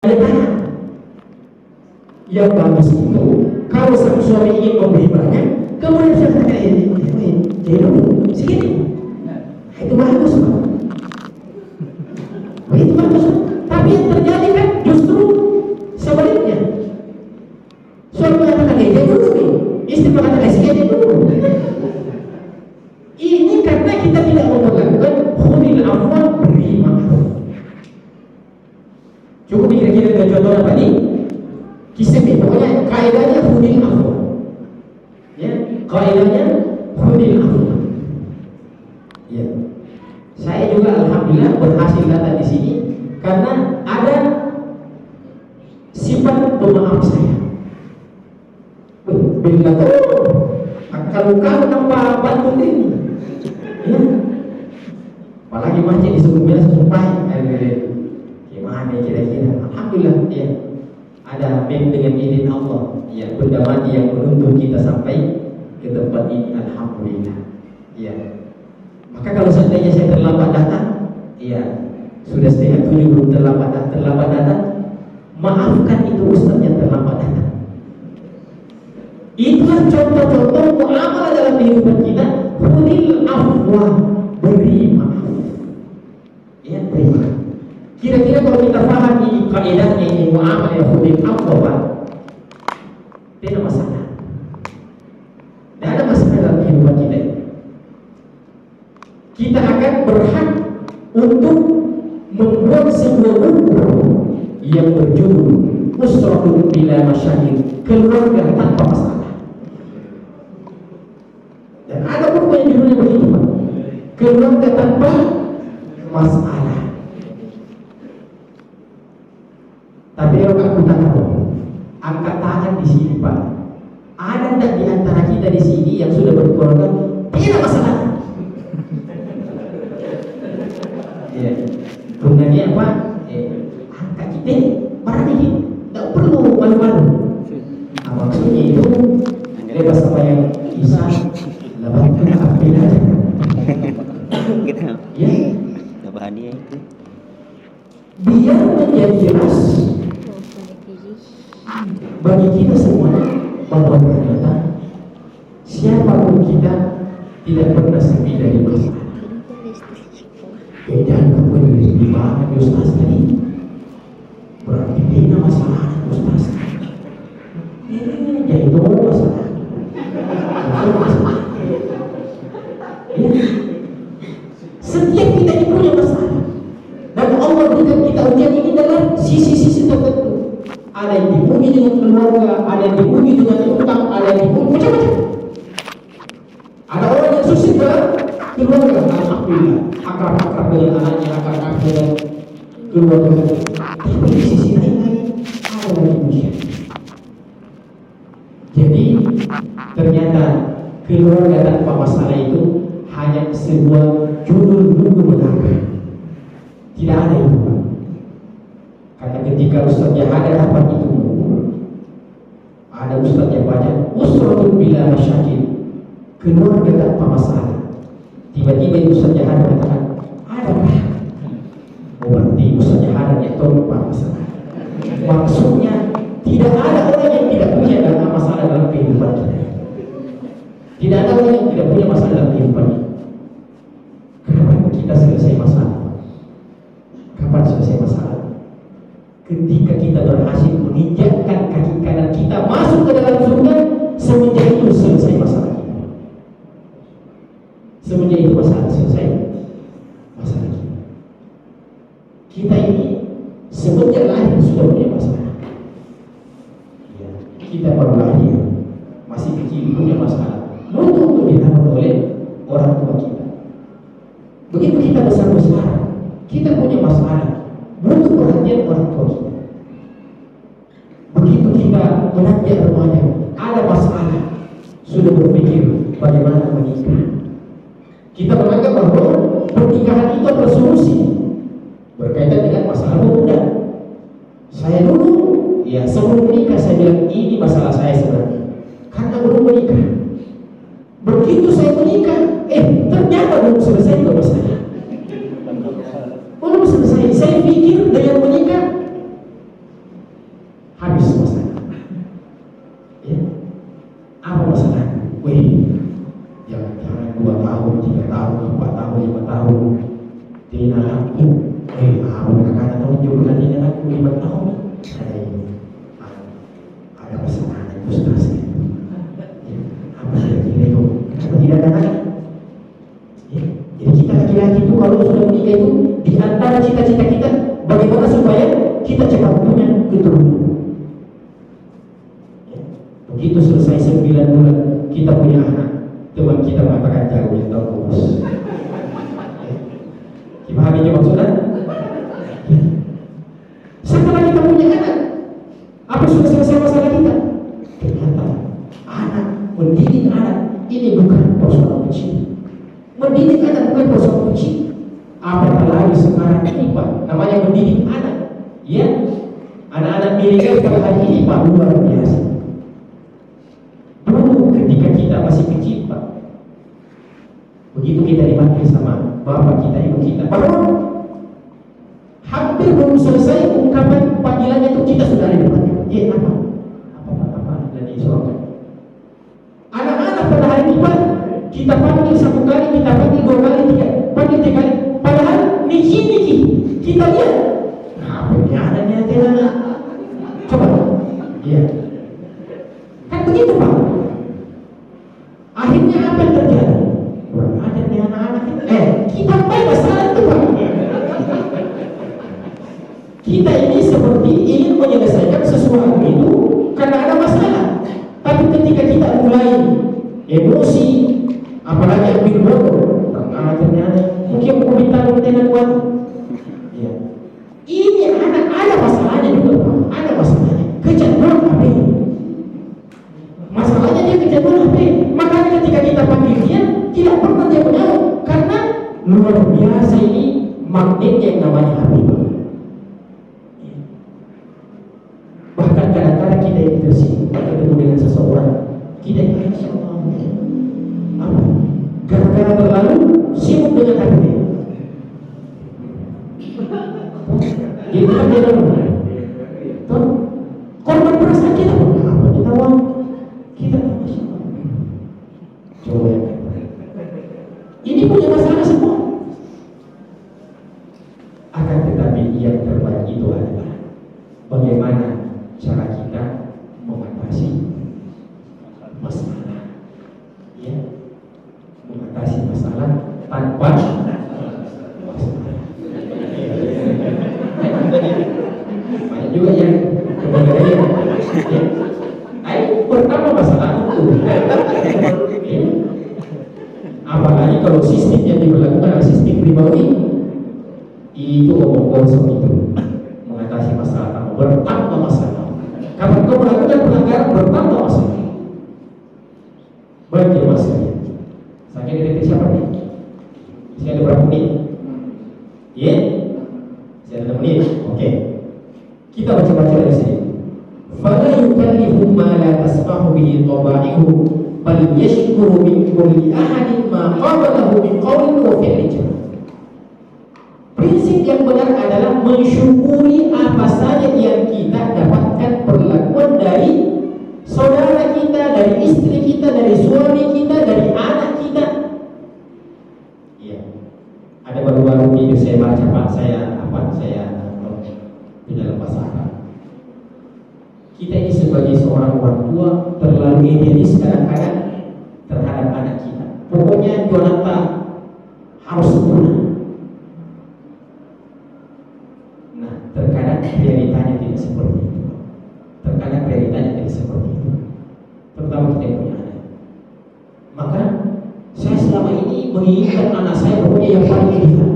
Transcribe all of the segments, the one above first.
ada tanya. Yang bagus itu kalau sang suami ingin memberi banyak, kemudian saya katakan jadi dulu segini, itu bagus Pak. Itu bagus. Tapi yang terjadi kan justru sebaliknya. Suami mengatakan jadi dulu, istri mengatakan segini dulu. Ini karena kita tidak memperlakukan khulil afwan, beri maaf. Cukup kira-kira dengan contoh apa nih? Kisah ini, pokoknya kaidahnya khulil afwan. Ya, kaidahnya khulil afwan. Ya, saya juga alhamdulillah berhasil datang di sini karena ada sifat pemaaf saya. Bila akan kamu nampak bantu ini. Ya. Apalagi masjid disebut biasa sumpah. Gimana kira-kira? Alhamdulillah ya. Ada dengan izin Allah. Ya, benda mati yang menuntun kita sampai ke tempat ini. Alhamdulillah. Ya. Maka kalau seandainya saya terlambat datang, ya sudah 6:30 belum terlambat datang, maafkan itu ustaz yang terlambat datang. Itulah contoh-contoh muamalah dalam kehidupan kita. Khulil afwa, beri maaf. Ya, beri maaf. Kira-kira kalau kita paham ini kaidahnya, ini muamalah yang khulil afwa, Pak, tidak masalah. Tidak ada masalah dalam kehidupan kita. Kita akan berhak untuk membuat sebuah buku yang berjudul Usratun bila masyahid, keluarga tanpa masalah. Dan ada buku yang judulnya begitu, Pak, keluarga tanpa masalah. Tapi kalau aku tahu, angkat tangan di sini, Pak, ada tak di antara kita di sini yang sudah berkeluarga tidak masalah? Ya, gunanya apa? Angkat kita, berani kita, tak perlu malu-malu. Nah, maksudnya itu bebas apa yang bisa lebatkan akbil aja. Ya, bahannya itu biar menjadi jelas bagi kita semua bahwa ternyata siapapun kita tidak pernah sepi dari masalah. Jangan kemudian di mana Ustaz tadi berarti dia masalah Ustaz. Ini jadi itu masalah. Ya. Setiap kita ini punya masalah, dan Allah berikan kita ujian ini dalam sisi-sisi tertentu. Ada yang diuji dengan keluarga, ada yang diuji dengan utang, ada yang diuji macam-macam. Ada orang yang susah dalam keluarga, alhamdulillah, akrab-akrab dengan anaknya, akrab-akrab dengan keluarga. Tapi di sisi lain ada lagi ujian. Jadi ternyata keluarga tanpa masalah itu hanya sebuah judul buku belaka. Tidak ada itu, Pak. Karena ketika Ustaz yang ada dapat itu, ada Ustaz yang baca Usratun bila masyakil, keluarga tanpa masalah. Tiba-tiba itu Ustaz yang ada katakan ada Pak. Berarti Ustaz yang ada yang tanpa masalah. Maksudnya tidak ada orang yang tidak punya masalah dalam kehidupan kita. Tidak ada orang yang tidak punya masalah dalam kehidupan kita. Kapan kita selesai masalah? Kapan selesai masalah? Ketika kita berhasil menginjakkan kaki kanan kita masuk ke dalam surga, semenjak itu selesai masalah kita. Semenjak itu selesai masalah kita. Kita ini semenjak lahir sudah punya masalah. Ya, kita baru lahir masih kecil punya masalah. Untuk dirawat oleh orang tua kita. Begitu kita besar-besar, kita punya masalah, butuh perhatian orang tua kita. Begitu kita beranjak remaja, ada masalah, sudah berpikir bagaimana menikah. Kita menganggap bahwa pernikahan itu bersolusi berkaitan dengan masalah pemuda. Saya dulu, ya sebelum menikah saya bilang ini masalah saya sebenarnya, karena belum menikah. Begitu saya menikah, ternyata belum selesai juga masalah. Belum selesai. Saya pikir dengan menikah anakku, aku akan tahu juga nanti anakku 5 tahun. Saya ada pasangan yang frustrasi. Apa kira-kira itu? Kenapa tidak ada anak? Ya. Jadi kita laki-laki itu kalau sudah menikah itu di antara cita-cita kita bagaimana supaya kita cepat punya keturunan. Ya. Begitu selesai 9 bulan kita punya anak, teman kita mengatakan jauh yang tahu bos. Dipahami maksudnya? Ya. Setelah kita punya anak, apa sudah selesai masalah kita? Ternyata anak, mendidik anak ini bukan persoalan kecil. Mendidik anak bukan persoalan kecil. Apalagi sekarang ini Pak, namanya mendidik anak. Ya, anak-anak milenial pada hari ini Pak luar biasa. Dulu ketika kita masih kecil Pak, begitu kita dipanggil sama bapak kita, ibu kita, baru hampir belum selesai ungkapan panggilannya itu kita sudah ada dipanggil. Apa dan disorongkan. Anak-anak pada hari ini Pak, kita panggil 1 kali, kita panggil 2 kali, panggil 3 kali. Padahal niki kita lihat. Apa ini anaknya tidak? Coba, iya. Kan begitu Pak. Akhirnya apa yang terjadi? Kurang ajar nih anak-anak itu. Kita main masalah itu Pak. Kita ini seperti ingin menyelesaikan sesuatu itu karena ada masalah. Tapi ketika kita mulai emosi, apalagi ambil bodoh, akhirnya mungkin mau minta dengan buat. Ya. Ini anak ada masalahnya juga Pak. Ada masalahnya. Kejatuhan HP. Masalahnya dia kejatuhan HP. Makanya ketika kita panggil dia, tidak pernah dia menjawab karena luar biasa ini magnetnya yang namanya HP. Bahkan kadang-kadang kita yang tersinggung ketemu dengan seseorang, kita yang apa? Gara-gara terlalu sibuk dengan HP. Jadi kan dia tahu korban perasaan kita apa kita tahu kita coba ya. Ini punya masalah semua. Akan tetapi yang terbaik itu adalah bagaimana cara kita mengatasi masalah, ya, mengatasi masalah tanpa masalah. Banyak juga yang kemudian, ya, pertama masalah itu, ya. Apalagi kalau sistem yang diberlakukan adalah sistem ribawi, itu omong kosong itu mengatasi masalah, bertambah masalah. Kalau kau melakukan pelanggaran bertambah masalah. Baik ya Mas. Saya detik siapa nih? Saya ada berapa menit? Ya? Saya ada menit. Oke. Kita baca-baca dari sini. Fala yukallifu ma la tasmahu bihi taba'ihu bal yashkuru min kulli ahadin ma qabalahu min qawlin wa fi'lin. Prinsip yang benar adalah mensyukuri apa saja yang kita dapatkan perlakuan dari saudara kita, dari istri kita, dari suami kita, dari anak kita. Iya. Ada baru-baru video saya baca Pak, saya di dalam bahasa Arab. Kita ini sebagai seorang orang tua terlalu idealis kadang-kadang terhadap anak kita. Pokoknya Jonathan harus sempurna. Terkadang realitanya tidak seperti itu. Terkadang realitanya tidak seperti itu. Terutama kita yang punya anak. Maka saya selama ini menginginkan anak saya pokoknya yang paling ideal,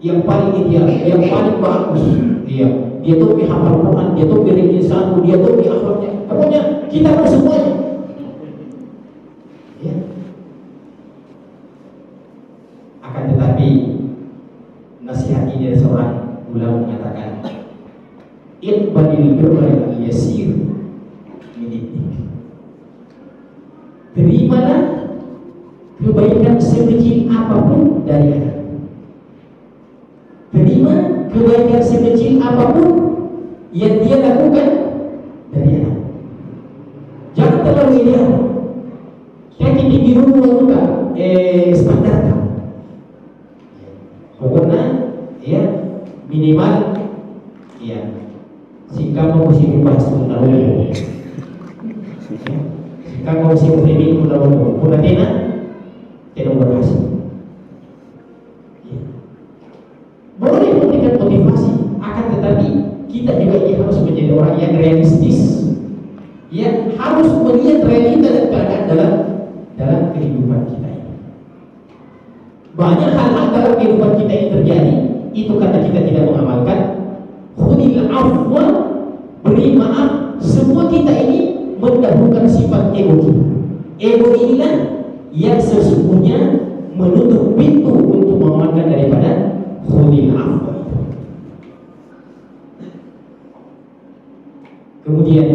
yang paling ideal, yang paling bagus. Dia tuh hafal Quran, dia tuh ranking 1, dia tuh akhlaknya. Pokoknya kita mau semuanya. Ya. Akan tetapi nasihat ini dari seorang ulama mengatakan iqbalil birra al-yasir min ibnik. Terimalah kebaikan sekecil apapun dari anak. Terima kebaikan sekecil apapun yang dia lakukan dari anak. Jangan terlalu ideal. Kaki tinggi dulu juga standar. Pokoknya minimal ya jika mau mesti dibahas undang-undang jika mau mesti memilih undang-undang tidak berhasil ya. Boleh memberikan motivasi akan tetapi kita juga harus menjadi orang yang realistis yang harus melihat realita dan keadaan dalam kehidupan kita ini. Banyak hal-hal dalam kehidupan kita ini terjadi itu karena kita tidak mengamalkan khudil afwa, beri maaf. Semua kita ini mendahulukan sifat ego kita. Ego inilah yang sesungguhnya menutup pintu untuk mengamalkan daripada khudil afwa. Kemudian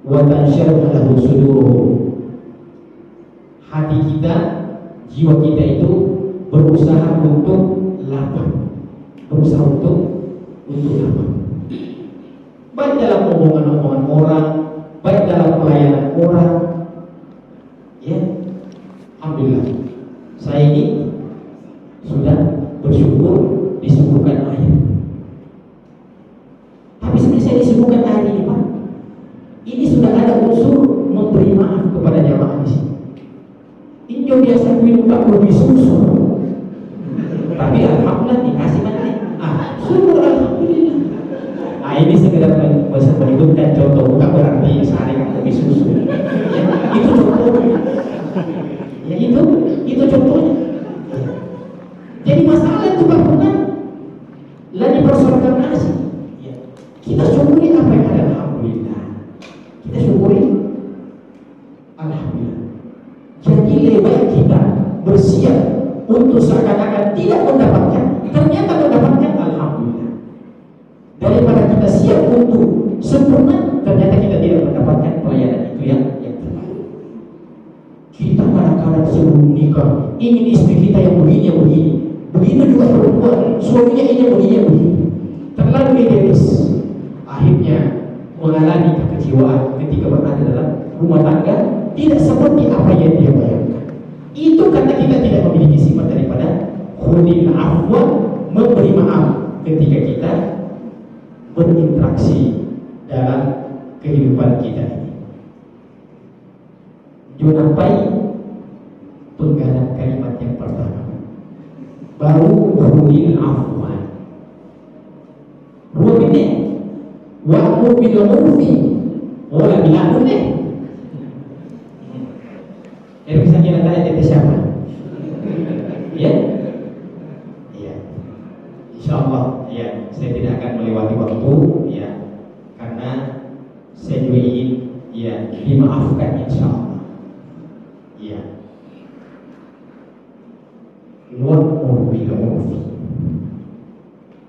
wa tansyarahu lahu suduruhum, hati kita, jiwa kita itu berusaha untuk lapang, berusaha untuk lapang, baik dalam omongan-omongan orang, baik dalam pelayanan orang. Ya, alhamdulillah, saya ini sudah bersyukur disembuhkan air. Tapi sebenarnya saya disembuhkan air ini, Pak. Ini sudah ada unsur memberi maaf kepada jamaah di sini. Ini biasa minum tak lebih susu, tapi alhamdulillah dikasih nanti. Syukur alhamdulillah. Ini sekedar menghidupkan contoh, bukan berarti sehari kan lebih susu. Ya, itu contohnya. Ya itu contohnya. Jadi masalah itu Pak pernah lagi persoalan nasi. Ya. Kita syukuri apa yang ada, alhamdulillah. Kita syukuri alhamdulillah. Jadi lebih baik kita bersiap untuk seakan-akan tidak mendapatkan, ternyata mendapatkan, alhamdulillah, daripada kita siap untuk sempurna ternyata kita tidak mendapatkan pelayanan itu yang terbaik. Kita kadang-kadang sebelum nikah ingin istri kita yang begini, begitu juga perempuan suaminya ini begini, terlalu idealis, akhirnya mengalami kekecewaan ketika berada dalam rumah tangga tidak seperti apa yang dia bayangkan. Itu karena kita tidak memiliki sifat daripada khudil afwa, memberi maaf ketika kita berinteraksi dalam kehidupan kita ini. Mencapai penggalan kalimat yang pertama, baru khudil afwa. Dua ini wa'mur bil 'urfi wala bil 'adli. Bisa kita tanya itu siapa? Ya? Iya. Insyaallah ya, saya tidak akan melewati waktu ya, karena saya juga ingin ya dimaafkan insyaallah. Iya. Wa'mur bil 'urfi.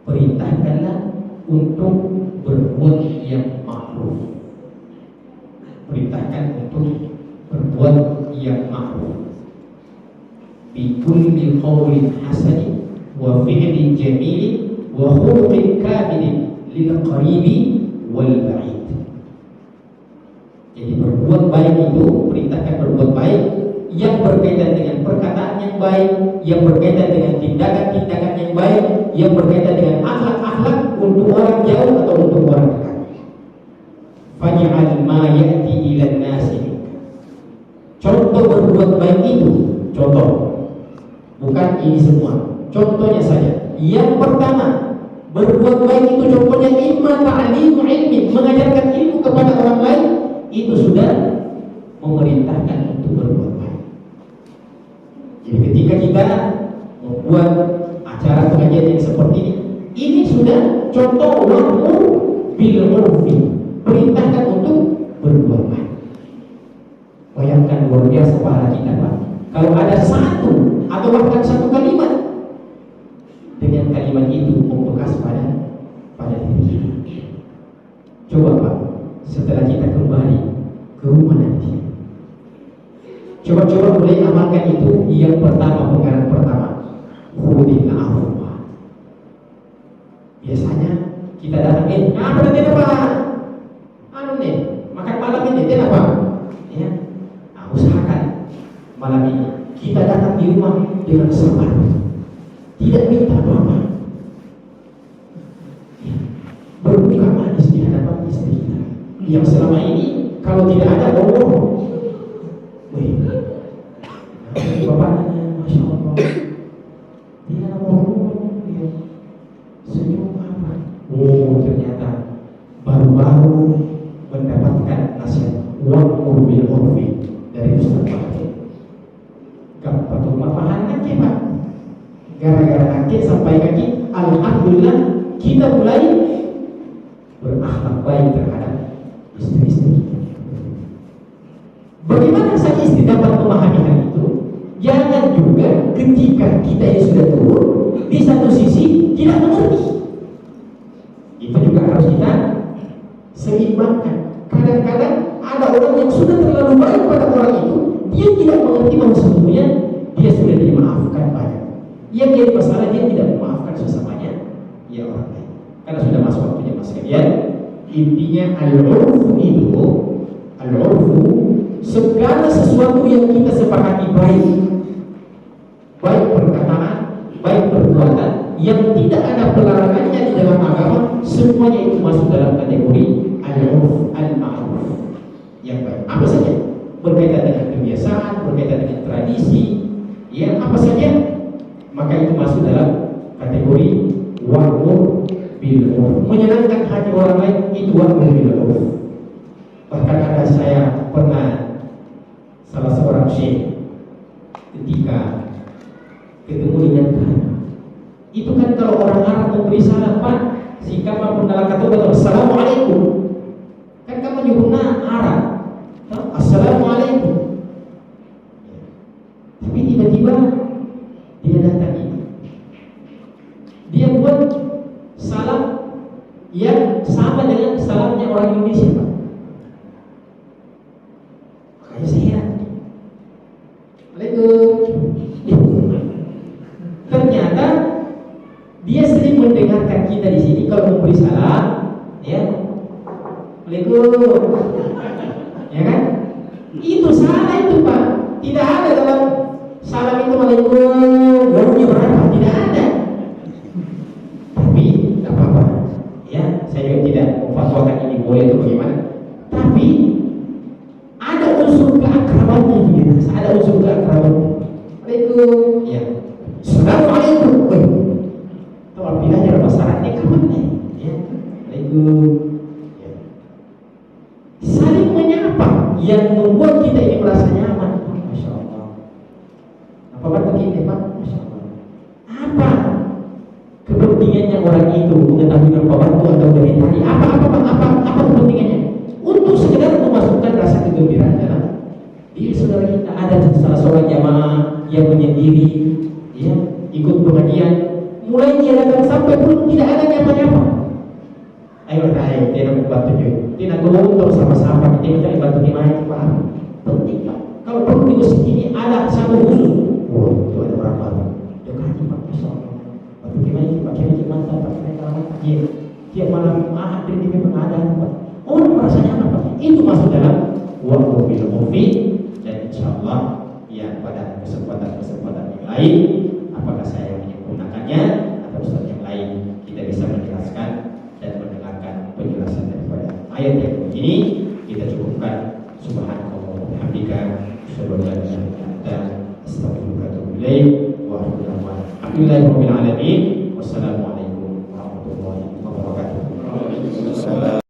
Perintahkanlah untuk berbuat yang ma'ruf. Perintahkan untuk berbuat yang ma'ruf. Bi kulli qawlin hasanin wa fi'lin jamilin wa khuluqin kamilin lil qaribi wal ba'id. Jadi berbuat baik itu, perintahkan berbuat baik yang berkaitan dengan perkataan yang baik, yang berkaitan dengan tindakan-tindakan yang baik, yang berkaitan dengan akhlak-akhlak untuk orang jauh atau untuk orang dekat. Faj'al ma ya'ti ila an-nasi. Contoh berbuat baik itu, contoh, bukan ini semua, contohnya saja. Yang pertama, berbuat baik itu contohnya imma ta'limu ilmi, mengajarkan ilmu kepada orang lain, itu sudah memerintahkan untuk berbuat baik. Jadi ketika kita membuat acara pengajian yang seperti ini sudah contoh wa'mur bil 'urfi, perintahkan untuk berbuat baik. Bayangkan luar biasa pahala kita, Pak. Kalau ada satu atau bahkan satu kalimat, dengan kalimat itu membekas pada diri kita. Coba Pak, setelah kita kembali ke rumah nanti, coba mulai amalkan itu. Yang pertama, penggalan pertama, khudil afwa. Biasanya kita datang, apa nanti Pak? Makan malam ini, tidak Pak? Ya. Usahakan malam ini kita datang di rumah dengan sabar, tidak minta apa-apa, ya, berbuka manis di hadapan istri kita yang selama ini kalau tidak ada ngomong, wih, bapaknya masya Allah, dia ngomong, dia senyum apa? Oh, ternyata baru-baru mendapatkan nasihat wa'mur bil urfi dari Ustaz Wahid. Gak patut mapahan kaki Pak. Gara-gara kaki sampai kaki, alhamdulillah kita mulai berakhlak baik terhadap istri-istri. Bagaimana sang istri dapat memahami hal itu? Jangan juga ketika kita ini sudah turun, di satu sisi tidak mengerti. Itu juga harus kita seimbangkan. Kadang-kadang ada orang yang sudah terlalu baik pada orang itu, dia tidak mengerti bahwa sesungguhnya dia sudah dimaafkan banyak. Yang jadi masalah dia tidak memaafkan sesamanya, ya orang lain. Karena sudah masuk waktunya mas sekalian. Intinya al-urfu itu, al-urfu segala sesuatu yang kita sepakati baik, baik perkataan, baik perbuatan, yang tidak ada pelarangannya di dalam agama, semuanya itu masuk dalam kategori al-urf, al-ma'ruf yang baik. Apa saja berkaitan dengan kebiasaan, berkaitan dengan tradisi, ya apa saja, maka itu masuk dalam kategori wa'mur bil urf. Menyenangkan hati orang lain itu wa'mur bil urf. Bahkan ada saya pernah salah seorang syekh ketika ketemu dengan kami, itu kan kalau orang Arab memberi salam Pak, sikap maupun dalam kata assalamualaikum, kan kamu nyuruhna Arab, assalamualaikum. Tapi tiba-tiba dia datang ini, dia buat salam yang sama dengan salamnya orang Indonesia Pak. Makanya saya heran. Ternyata dia sering mendengarkan kita di sini kalau memberi salam, ya, Assalamualaikum, ya kan? Itu salah itu Pak. Tidak ada dalam salam itu Waalaikumsalam garunya berapa? Tidak ada. Tapi tidak apa-apa. Ya, saya juga tidak memfatwakan ini boleh atau bagaimana. Tapi ada unsur keakrabannya gitu. Ada unsur keakrabannya. Waalaikumsalam, ya. Assalamualaikum. Kalau belajar bahasa Arabnya kapan nih? Ya. Waalaikumsalam. Ya. Saling menyapa yang membuat kita ini merasa nyaman. Masya Allah. Apa begini Pak? Masya Allah. Apa kepentingannya orang itu mengetahui berapa waktu atau dari tadi? Apa kepentingannya? Untuk sekedar memasukkan rasa kegembiraan dalam diri saudara kita. Ada salah seorang jamaah yang menyendiri, ya, ikut pengajian, mulai dia datang sampai pun tidak ada nyapa-nyapa. Ayo dia nak bantu juga. Dia nak ngomong sama-sama, kita minta bantu gimana Pak? Penting Pak. Kalau perlu di masjid ini ada satu khusus. Oh, itu ada orang baru. Dekati Pak, Masya Allah. Bantu gimana Pak? Gimana Pak? Iya. Tiap malam Ahad ini memang ada Pak. Oh, rasanya apa Pak? Itu masuk dalam wa'mur bil urfi, dan insyaallah ya pada kesempatan yang lain, apakah saya menyempurnakannya atau Ustaz yang lain, kita bisa menjelaskan dan mendengarkan penjelasan daripada ayat yang begini. Kita cukupkan. Subhanallah wa bihamdika, asyhadu an la ilaha illa anta, astaghfiruka wa atubu ilaik, wa alhamdulillahirabbil alamin.